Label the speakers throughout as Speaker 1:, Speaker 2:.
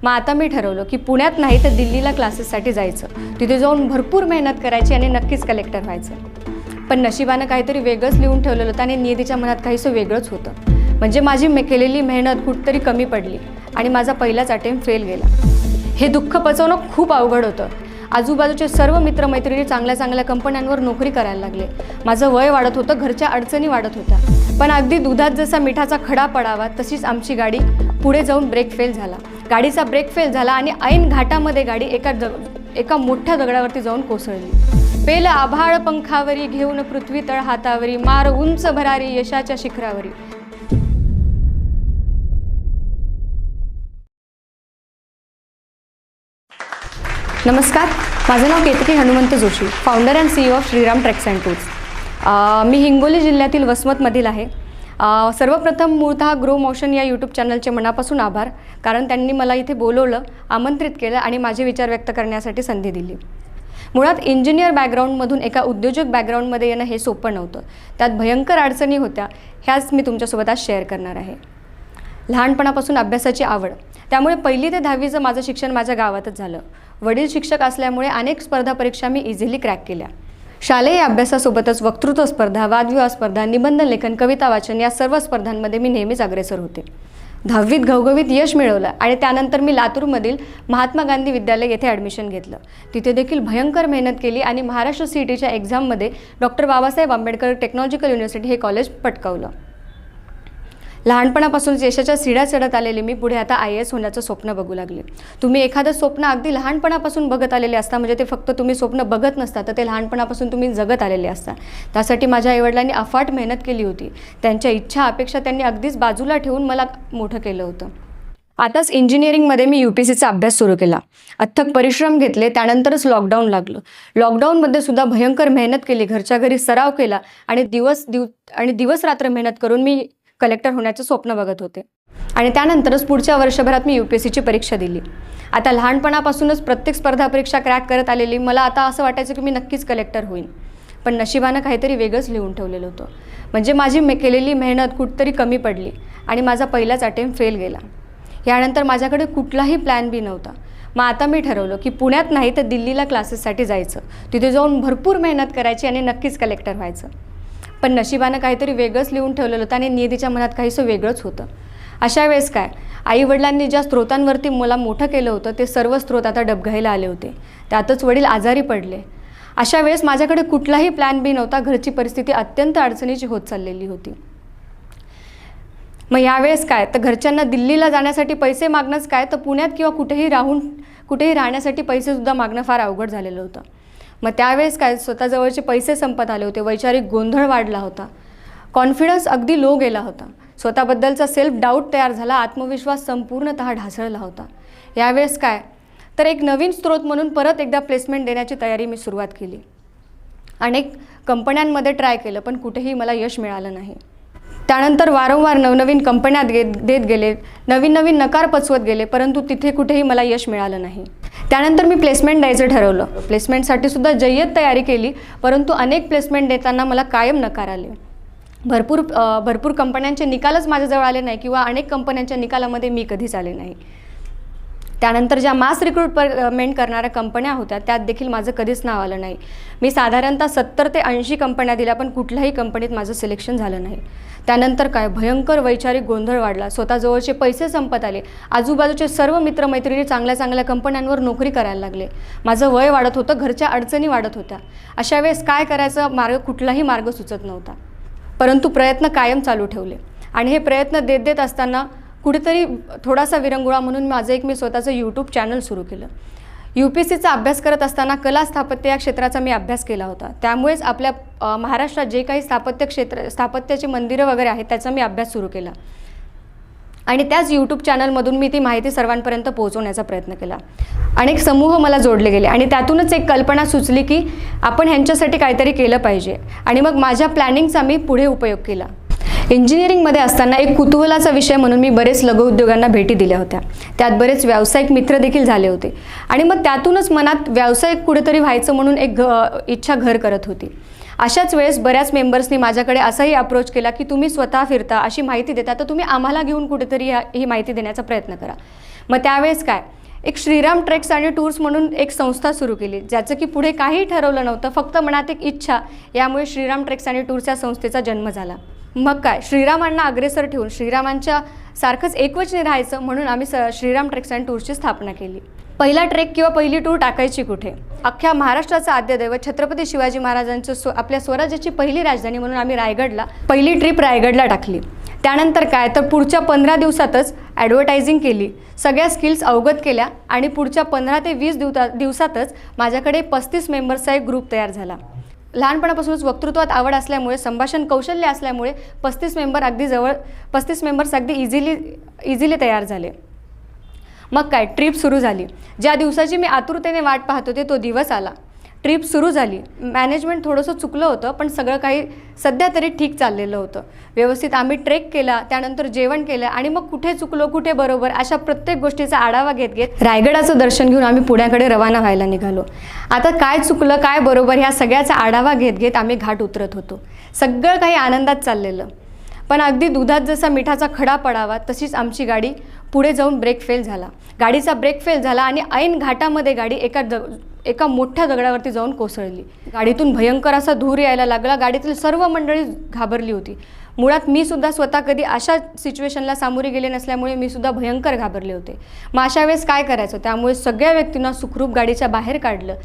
Speaker 1: मग आता मी ठरवलं की पुण्यात नाही तर दिल्लीला क्लासेससाठी जायचं, तिथे जाऊन भरपूर मेहनत करायची आणि नक्कीच कलेक्टर व्हायचं। पण नशिबानं काहीतरी वेगळंच लिहून ठेवलेलं होतं आणि नियतीच्या मनात काहीसं वेगळंच होतं। म्हणजे माझी केलेली मेहनत कुठतरी कमी पडली आणि माझा पहिलाच अटेम्प्ट फेल गेला। हे दुःख पचवणं खूप अवघड होतं। आजूबाजूचे सर्व मित्रमैत्रिणी चांगल्या चांगल्या कंपन्यांवर नोकरी करायला लागले। माझं वय वाढत होतं, घरच्या अडचणी वाढत होत्या। पण अगदी दुधात जसा मिठाचा खडा पडावा तशीच आमची गाडी पुढे जाऊन ब्रेक फेल झाला। गाडीचा ब्रेक फेल झाला आणि ऐन घाटामध्ये गाडी एका मोठ्या दगडावरती जाऊन कोसळली। पेल आभाळ पंखावरी घेऊन पृथ्वी तळ हातावरी, मार उंच भरारी यशाच्या शिखरावरी। नमस्कार, माझं नाव Ketaki Hanumant Joshi, founder and CEO of Shriram treks and tours. मी हिंगोली जिल्ह्यातील वसमतमधील आहे। सर्वप्रथम मूळतः ग्रो मोशन या यूट्यूब चॅनलचे मनापासून आभार, कारण त्यांनी मला इथे बोलवलं, आमंत्रित केलं आणि माझे विचार व्यक्त करण्यासाठी संधी दिली। मुळात इंजिनियर बॅकग्राऊंडमधून एका उद्योजक बॅकग्राऊंडमध्ये येणं हे सोपं नव्हतं। त्यात भयंकर अडचणी होत्या, ह्याच मी तुमच्यासोबत आज शेअर करणार आहे। लहानपणापासून अभ्यासाची आवड, त्यामुळे 1ली ते 10वीचं माझं शिक्षण माझ्या गावातच झालं। वडील शिक्षक असल्यामुळे अनेक स्पर्धा परीक्षा मी इझिली क्रॅक केल्या। शालेय अभ्यासासोबतच वक्तृत्व स्पर्धा, वादविवाद स्पर्धा, निबंध लेखन, कविता वाचन या सर्व स्पर्धांमध्ये मी नेहमीच अग्रेसर होते। 10वीत घवघवीत यश मिळवलं आणि त्यानंतर मी लातूरमधील महात्मा गांधी विद्यालय येथे ॲडमिशन घेतलं। तिथे देखील भयंकर मेहनत केली आणि महाराष्ट्र CETच्या एक्झाममध्ये doctor Babasaheb Ambedkar technological university हे कॉलेज पटकावलं। लहानपणापासून यशाच्या शिड्या चढत आलेले मी पुढे आता IAS होण्याचं स्वप्न बघू लागले। तुम्ही एखादं स्वप्न अगदी लहानपणापासून बघत आलेले असता, म्हणजे ते फक्त तुम्ही स्वप्न बघत नसता, तर ते लहानपणापासून तुम्ही जगत आलेले असता। त्यासाठी माझ्या आईवडिलांनी अफाट मेहनत केली होती। त्यांच्या इच्छा अपेक्षा त्यांनी अगदीच बाजूला ठेवून मला मोठं केलं होतं। आताच इंजिनिअरिंगमध्ये मी UPSCचा अभ्यास सुरू केला, अथक परिश्रम घेतले, त्यानंतरच लॉकडाऊन लागलं। लॉकडाऊनमध्ये सुद्धा भयंकर मेहनत केली, घरच्या घरी सराव केला आणि दिवस रात्र मेहनत करून मी कलेक्टर होण्याचं स्वप्न बघत होते। आणि त्यानंतरच पुढच्या वर्षभरात मी UPSCची परीक्षा दिली। आता लहानपणापासूनच प्रत्येक स्पर्धा परीक्षा क्रॅक करत आलेली मला आता असं वाटायचं की मी नक्कीच कलेक्टर होईन। पण नशिबानं काहीतरी वेगळंच लिहून ठेवलेलं होतं। म्हणजे माझी केलेली मेहनत कुठतरी कमी पडली आणि माझा पहिलाच अटेम्प्ट फेल गेला। यानंतर माझ्याकडे कुठलाही प्लॅन बी नव्हता। मग आता मी ठरवलं की पुण्यात नाही तर दिल्लीला क्लासेससाठी जायचं, तिथे जाऊन भरपूर मेहनत करायची आणि नक्कीच कलेक्टर व्हायचं। पण नशिबानं काहीतरी वेगळंच लिहून ठेवलेलं होतं आणि नियतीच्या मनात काहीसं वेगळंच होतं। अशा वेळेस काय, आईवडिलांनी ज्या स्रोतांवरती मला मोठं केलं होतं ते सर्व स्रोत आता डबघाईला आले होते। त्यातच वडील आजारी पडले। अशा वेळेस माझ्याकडे कुठलाही प्लॅन बी नव्हता। घरची परिस्थिती अत्यंत अडचणीची होत चाललेली होती। मग यावेळेस काय, तर घरच्यांना दिल्लीला जाण्यासाठी पैसे मागणंच काय, तर पुण्यात किंवा कुठेही राहण्यासाठी पैसेसुद्धा मागणं फार अवघड झालेलं होतं। मग त्यावेळेस काय, स्वतःजवळचे पैसे संपत आले होते, वैचारिक गोंधळ वाढला होता, कॉन्फिडन्स अगदी लो गेला होता, स्वतःबद्दलचा सेल्फ डाऊट तयार झाला, आत्मविश्वास संपूर्णतः ढासळला होता। यावेळेस काय, तर एक नवीन स्रोत म्हणून परत एकदा प्लेसमेंट देण्याची तयारी मी सुरुवात केली। अनेक कंपन्यांमध्ये ट्राय केलं, पण कुठेही मला यश मिळालं नाही। त्यानंतर वारंवार नवनवीन कंपन्या देत गेले, नवीन नकार पचवत गेले, परंतु तिथे कुठेही मला यश मिळालं नाही। त्यानंतर मी प्लेसमेंट द्यायचं ठरवलं। प्लेसमेंटसाठी सुद्धा जय्यत तयारी केली, परंतु अनेक प्लेसमेंट देताना मला कायम नकार आले। भरपूर कंपन्यांचे निकालच माझ्याजवळ आले नाही किंवा अनेक कंपन्यांच्या निकालामध्ये मी कधीच आले नाही। त्यानंतर ज्या मास रिक्रूटमेंट करणाऱ्या कंपन्या होत्या त्यात देखील माझं कधीच नाव आलं नाही। मी साधारणतः 70 ते 80 कंपन्या दिल्या, पण कुठल्याही कंपनीत माझं सिलेक्शन झालं नाही। त्यानंतर काय, भयंकर वैचारिक गोंधळ वाढला, स्वतःजवळचे पैसे संपत आले, आजूबाजूचे सर्व मित्रमैत्रिणी चांगल्या चांगल्या कंपन्यांवर नोकरी करायला लागले, माझं वय वाढत होतं, घरच्या अडचणी वाढत होत्या। अशा वेळेस काय करायचं, कुठलाही मार्ग सुचत नव्हता, परंतु प्रयत्न कायम चालू ठेवले। आणि हे प्रयत्न देत असताना कुठेतरी थोडासा विरंगुळा म्हणून मी स्वतःचं यूट्यूब चॅनल सुरू केलं। UPSCचा अभ्यास करत असताना कला स्थापत्य या क्षेत्राचा मी अभ्यास केला होता, त्यामुळेच आपल्या महाराष्ट्रात जे काही स्थापत्याची मंदिरं वगैरे आहेत त्याचा मी अभ्यास सुरू केला आणि त्याच यूट्यूब चॅनलमधून मी ती माहिती सर्वांपर्यंत पोहोचवण्याचा प्रयत्न केला। अनेक समूह मला जोडले गेले आणि त्यातूनच एक कल्पना सुचली की आपण ह्यांच्यासाठी काहीतरी केलं पाहिजे आणि मग माझ्या प्लॅनिंगचा मी पुढे उपयोग केला। इंजिनिअरिंगमध्ये असताना एक कुतूहलाचा विषय म्हणून मी बरेच लघुउद्योगांना भेटी दिल्या होत्या, त्यात बरेच व्यावसायिक मित्र देखील झाले होते आणि मग त्यातूनच मनात व्यावसायिक कुठेतरी व्हायचं म्हणून एक इच्छा घर करत होती। अशाच वेळेस बऱ्याच मेंबर्सनी माझ्याकडे असाही अप्रोच केला की तुम्ही स्वतः फिरता, अशी माहिती देता, तर तुम्ही आम्हाला घेऊन कुठेतरी ही माहिती देण्याचा प्रयत्न करा। मग त्यावेळेस काय, एक श्रीराम ट्रेक्स आणि टूर्स म्हणून एक संस्था सुरू केली, ज्याचं की पुढे काही ठरवलं नव्हतं, फक्त मनात एक इच्छा, यामुळे श्रीराम ट्रेक्स आणि टूर्स या संस्थेचा जन्म झाला. मग काय, श्रीरामांना अग्रेसर ठेवून श्रीरामांच्या सारखंच एकवचनी राहायचं म्हणून आम्ही श्रीराम ट्रेक्स अँड टूर्सची स्थापना केली. पहिला ट्रेक किंवा पहिली टूर टाकायची कुठे, अख्ख्या महाराष्ट्राचं आद्यदैवत छत्रपती शिवाजी महाराजांचं आपल्या स्वराज्याची पहिली राजधानी म्हणून आम्ही रायगडला पहिली ट्रिप रायगडला टाकली. त्यानंतर काय तर पुढच्या 15 दिवसातच ॲडव्हर्टायझिंग केली, सगळ्या स्किल्स अवगत केल्या आणि पुढच्या 15 ते 20 दिवसातच माझ्याकडे 35 मेंबर्सचा एक ग्रुप तयार झाला. लहानपणापासूनच वक्तृत्वात आवड असल्यामुळे, संभाषण कौशल्य असल्यामुळे 35 मेंबर्स अगदी इझिली तयार झाले. मग काय, ट्रिप सुरू झाली. ज्या दिवसाची मी आतुरतेने वाट पाहत होते तो दिवस आला. ट्रिप सुरू झाली. मॅनेजमेंट थोडंसं चुकलं होतं, पण सगळं काही सध्या तरी ठीक चाललेलं होतं. व्यवस्थित आम्ही ट्रेक केला, त्यानंतर जेवण केलं आणि मग कुठे चुकलो कुठे बरोबर अशा प्रत्येक गोष्टीचा आढावा घेत रायगडाचं दर्शन घेऊन आम्ही पुण्याकडे रवाना व्हायला निघालो. आता काय चुकलं काय बरोबर ह्या सगळ्याचा आढावा घेत आम्ही घाट उतरत होतो. सगळं काही आनंदात चाललेलं, पण अगदी दुधात जसा मिठाचा खडा पडावा तशीच आमची गाडी पुढे जाऊन ब्रेक फेल झाला. गाडीचा ब्रेक फेल झाला आणि ऐन घाटामध्ये गाडी एका मोठ्या दगडावरती जाऊन कोसळली. गाडीतून भयंकर असा धूर यायला लागला. गाडीतील सर्व मंडळी घाबरली होती. मुळात मी सुद्धा स्वतः कधी अशा सिच्युएशनला सामोरे गेले नसल्यामुळे मी सुद्धा भयंकर घाबरले होते. मग अशा वेळेस काय करायचं, त्यामुळे सगळ्या व्यक्तींना सुखरूप गाडीच्या बाहेर काढलं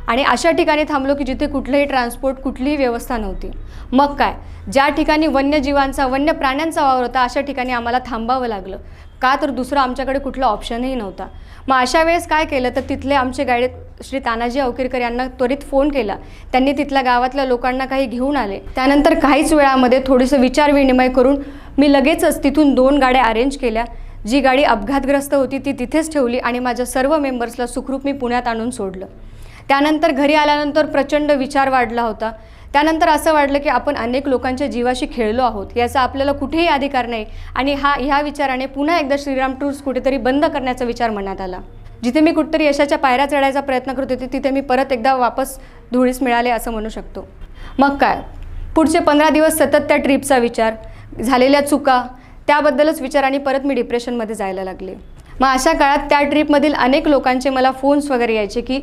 Speaker 1: आणि अशा ठिकाणी थांबलो की जिथे कुठलंही ट्रान्सपोर्ट कुठलीही व्यवस्था नव्हती. मग काय, ज्या ठिकाणी वन्य प्राण्यांचा वावर होता अशा ठिकाणी आम्हाला थांबावं लागलं, का तर दुसरं आमच्याकडे कुठला ऑप्शनही नव्हता. मग अशा वेळेस काय केलं तर तिथले आमचे गाईड श्री तानाजी अवकीरकर यांना त्वरित फोन केला. त्यांनी तिथल्या गावातल्या लोकांना काही घेऊन आले. त्यानंतर काहीच वेळामध्ये थोडंसं विचारविनिमय करून मी लगेचच तिथून 2 गाड्या अरेंज केल्या. जी गाडी अपघातग्रस्त होती ती तिथेच ठेवली आणि माझ्या सर्व मेंबर्सला सुखरूप मी पुण्यात आणून सोडलं. त्यानंतर घरी आल्यानंतर प्रचंड विचार वाढला होता. त्यानंतर असं वाटलं की आपण अनेक लोकांच्या जीवाशी खेळलो आहोत, याचा आपल्याला कुठेही अधिकार नाही आणि ह्या विचाराने पुन्हा एकदा श्रीराम टूर्स कुठेतरी बंद करण्याचा विचार मनात आला. जिथे मी कुठेतरी यशाच्या पायऱ्या चढायचा प्रयत्न करत होते तिथे मी परत एकदा वापस धुळीस मिळाले असं म्हणू शकतो. मग काय, पुढचे 15 दिवस सतत त्या ट्रिपचा विचार, झालेल्या चुका त्याबद्दलच विचार आणि परत मी डिप्रेशनमध्ये जायला लागले. मग अशा काळात त्या ट्रिपमधील अनेक लोकांचे मला फोन्स वगैरे यायचे की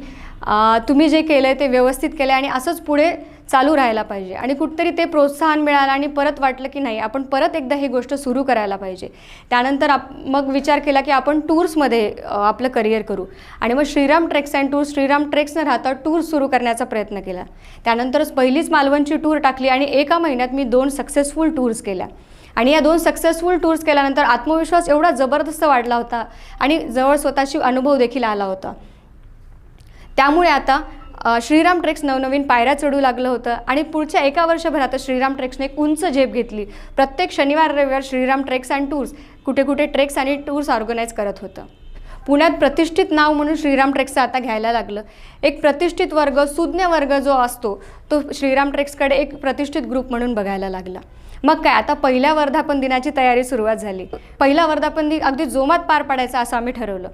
Speaker 1: तुम्ही जे केलं आहे ते व्यवस्थित केलं आहे आणि असंच पुढे चालू राहायला पाहिजे. आणि कुठेतरी ते प्रोत्साहन मिळालं आणि परत वाटलं की नाही, आपण परत एकदा ही गोष्ट सुरू करायला पाहिजे. त्यानंतर मग विचार केला की आपण टूर्समध्ये आपलं करिअर करू आणि मग Shriram treks and tours, Shriram treks न राहता टूर्स सुरू करण्याचा प्रयत्न केला. त्यानंतरच पहिलीच मालवणची टूर टाकली आणि एका महिन्यात मी 2 सक्सेसफुल टूर्स केल्या. आणि या 2 सक्सेसफुल टूर्स केल्यानंतर आत्मविश्वास एवढा जबरदस्त वाढला होता आणि जवळ स्वतःची अनुभव देखील आला होता. त्यामुळे आता श्रीराम ट्रेक्स नवनवीन पायऱ्या चढू लागलं होतं आणि पुढच्या 1 वर्षभरात श्रीराम ट्रेक्सने एक उंच झेप घेतली. प्रत्येक शनिवार रविवार श्रीराम ट्रेक्स अँड टूर्स कुठे कुठे ट्रेक्स आणि टूर्स ऑर्गनाईज करत होतं. पुण्यात प्रतिष्ठित नाव म्हणून श्रीराम ट्रेक्सचं आता घ्यायला लागलं. एक प्रतिष्ठित वर्ग, सुज्ञ वर्ग जो असतो तो श्रीराम ट्रेक्सकडे एक प्रतिष्ठित ग्रुप म्हणून बघायला लागला. मग काय, आता पहिल्या वर्धापन दिनाची तयारी सुरुवात झाली. पहिला वर्धापन दिन अगदी जोमात पार पाडायचा असं आम्ही ठरवलं.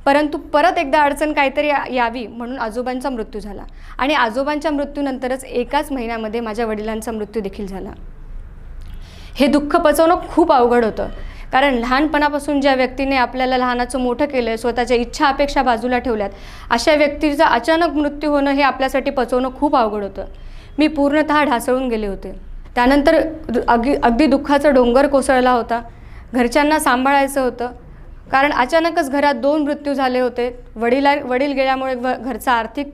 Speaker 1: परंतु परत एकदा अडचण काहीतरी यावी म्हणून आजोबांचा मृत्यू झाला आणि आजोबांच्या मृत्यूनंतरच एकाच महिन्यामध्ये माझ्या वडिलांचा मृत्यू देखील झाला. हे दुःख पचवणं खूप अवघड होतं, कारण लहानपणापासून ज्या व्यक्तीने आपल्याला लहानाचं मोठं केलं आहे, स्वतःच्या इच्छा अपेक्षा बाजूला ठेवल्यात, अशा व्यक्तीचा अचानक मृत्यू होणं हे आपल्यासाठी पचवणं खूप अवघड होतं. मी पूर्णतः ढासळून गेले होते. त्यानंतर अगदी दुःखाचा डोंगर कोसळला होता. घरच्यांना सांभाळायचं होतं, कारण अचानकच घरात 2 मृत्यू झाले होते. वडील गेल्यामुळे घरचा आर्थिक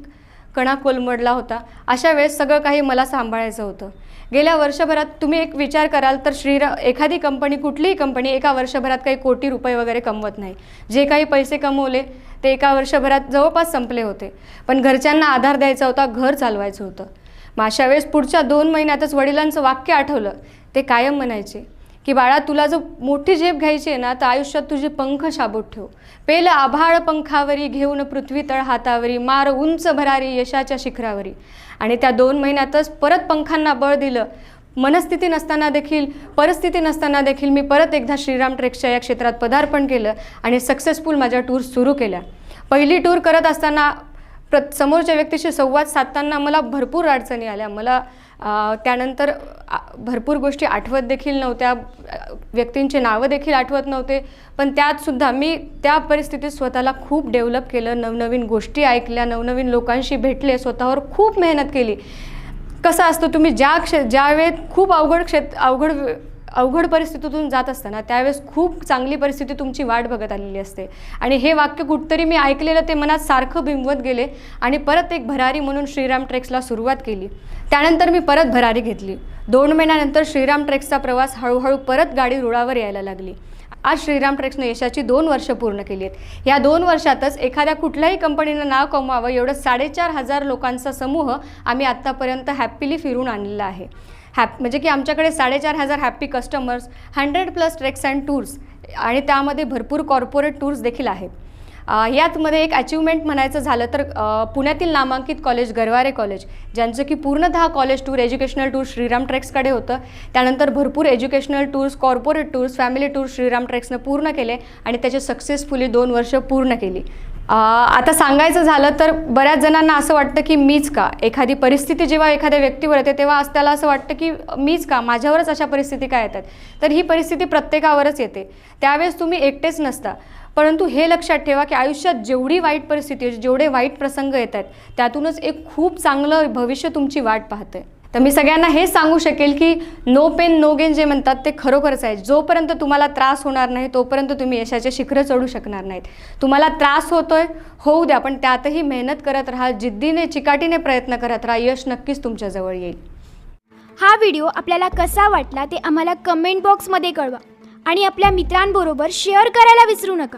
Speaker 1: कणा कोलमडला होता. अशा वेळेस सगळं काही मला सांभाळायचं होतं. गेल्या वर्षभरात तुम्ही एक विचार कराल तर एखादी कंपनी, कुठलीही कंपनी 1 वर्षभरात काही कोटी रुपये वगैरे कमवत नाही. जे काही पैसे कमवले ते 1 वर्षभरात जवळपास संपले होते. पण घरच्यांना आधार द्यायचा होता, घर चालवायचं होतं. मग अशा वेळेस पुढच्या 2 महिन्यातच वडिलांचं वाक्य आठवलं. ते कायम म्हणायचे की बाळा, तुला जर मोठी झेप घ्यायची आहे ना तर आयुष्यात तुझे पंख शाबूत ठेव. पेलं आभाळ पंखावरी, घेऊन पृथ्वी तळ हातावरी, मार उंच भरारी यशाच्या शिखरावरी. आणि त्या 2 महिन्यातच परत पंखांना बळ दिलं. मनस्थिती नसताना देखील, परिस्थिती नसताना देखील मी परत एकदा श्रीराम ट्रेक्सच्या या क्षेत्रात पदार्पण केलं आणि सक्सेसफुल माझ्या टूर्स सुरू केल्या. पहिली टूर करत असताना समोरच्या व्यक्तीशी संवाद साधताना मला भरपूर अडचणी आल्या. मला त्यानंतर भरपूर गोष्टी आठवत देखील नव्हत्या, व्यक्तींचे नावं देखील आठवत नव्हते, पण त्यातसुद्धा मी त्या परिस्थितीत स्वतःला खूप डेव्हलप केलं, नवनवीन गोष्टी ऐकल्या, नवनवीन लोकांशी भेटले, स्वतःवर खूप मेहनत केली. कसं असतं, तुम्ही ज्या वेळेत खूप अवघड परिस्थितीतून जात असताना त्यावेळेस खूप चांगली परिस्थिती तुमची वाट बघत आलेली असते. आणि हे वाक्य कुठतरी मी ऐकलेलं ते मनात सारखं बिंबवत गेले आणि परत एक भरारी म्हणून श्रीराम ट्रेक्सला सुरुवात केली. त्यानंतर मी परत भरारी घेतली. 2 महिन्यानंतर श्रीराम ट्रेक्सचा प्रवास हळूहळू परत गाडी रुळावर यायला लागली. आज श्रीराम ट्रेक्सने यशाची 2 वर्ष पूर्ण केली आहेत. या 2 वर्षातच एखाद्या कुठल्याही कंपनीनं नाव कमवावं एवढं 4,500 लोकांचा समूह आम्ही आत्तापर्यंत हॅप्पीली फिरून आणलेला आहे. म्हणजे की आमच्याकडे 4,500 happy customers, 100+ treks and tours आणि त्यामध्ये भरपूर कॉर्पोरेट टूर्स देखील आहेत. यातमध्ये एक अचिव्हमेंट म्हणायचं झालं तर पुण्यातील नामांकित कॉलेज गरवारे कॉलेज, ज्यांचं की पूर्णतः college tour, educational tour Shriram ट्रेक्सकडे होतं. त्यानंतर भरपूर educational tours, corporate tours, family tours Shriram ट्रेक्सनं पूर्ण केले आणि त्याचे सक्सेसफुली 2 वर्ष पूर्ण केली. आता सांगायचं झालं तर बऱ्याच जणांना असं वाटतं की मीच का, एखादी परिस्थिती जेव्हा एखाद्या व्यक्तीवर येते तेव्हा त्याला असं वाटतं की मीच का, माझ्यावरच अशा परिस्थिती काय येतात. तर ही परिस्थिती प्रत्येकावरच येते. त्यावेळेस तुम्ही एकटेच नसता. परंतु हे लक्षात ठेवा की आयुष्यात जेवढी वाईट परिस्थिती, जेवढे वाईट प्रसंग येत आहेत, त्यातूनच एक खूप चांगलं भविष्य तुमची वाट पाहते. तर मी सगळ्यांना हे सांगू शकेल की नो पेन नो गेन जे म्हणतात ते खरोखरच आहे. जोपर्यंत तुम्हाला त्रास होणार नाही तोपर्यंत तुम्ही यशाचे शिखरं चढू शकणार नाहीत. तुम्हाला त्रास होतोय, होऊ द्या, पण त्यातही मेहनत करत राहा, जिद्दीने चिकाटीने प्रयत्न करत राहा, यश नक्कीच तुमच्याजवळ येईल.
Speaker 2: हा व्हिडिओ आपल्याला कसा वाटला ते आम्हाला कमेंट बॉक्समध्ये कळवा आणि आपल्या मित्रांबरोबर शेअर करायला विसरू नका.